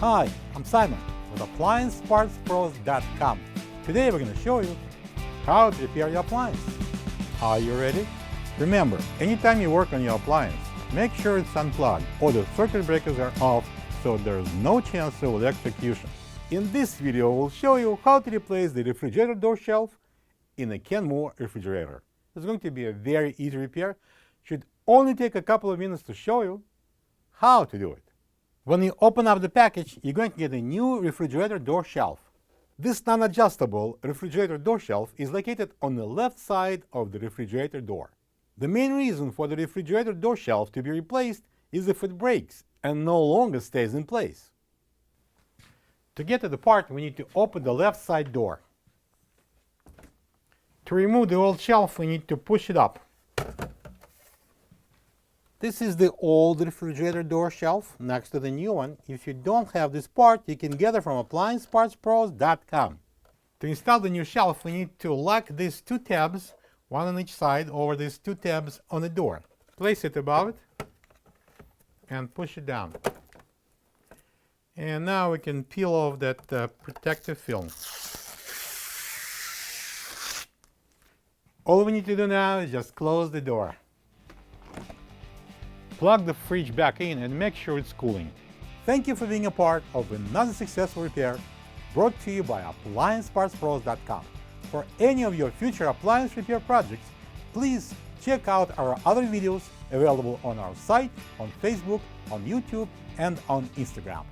Hi, I'm Simon with AppliancePartsPros.com. Today we're going to show you how to repair your appliance. Are you ready? Remember, anytime you work on your appliance, make sure it's unplugged or the circuit breakers are off so there's no chance of electrocution. In this video, we'll show you how to replace the refrigerator door shelf in a Kenmore refrigerator. It's going to be a very easy repair. Should only take a couple of minutes to show you how to do it. When you open up the package, you're going to get a new refrigerator door shelf. This non-adjustable refrigerator door shelf is located on the left side of the refrigerator door. The main reason for the refrigerator door shelf to be replaced is if it breaks and no longer stays in place. To get to the part, we need to open the left side door. To remove the old shelf, we need to push it up. This is the old refrigerator door shelf next to the new one. If you don't have this part, you can get it from AppliancePartsPros.com. To install the new shelf, we need to lock these two tabs, one on each side, over these two tabs on the door. Place it above it and push it down. And now we can peel off that protective film. All we need to do now is just close the door. Plug the fridge back in and make sure it's cooling. Thank you for being a part of another successful repair brought to you by AppliancePartsPros.com. For any of your future appliance repair projects, please check out our other videos available on our site, on Facebook, on YouTube, and on Instagram.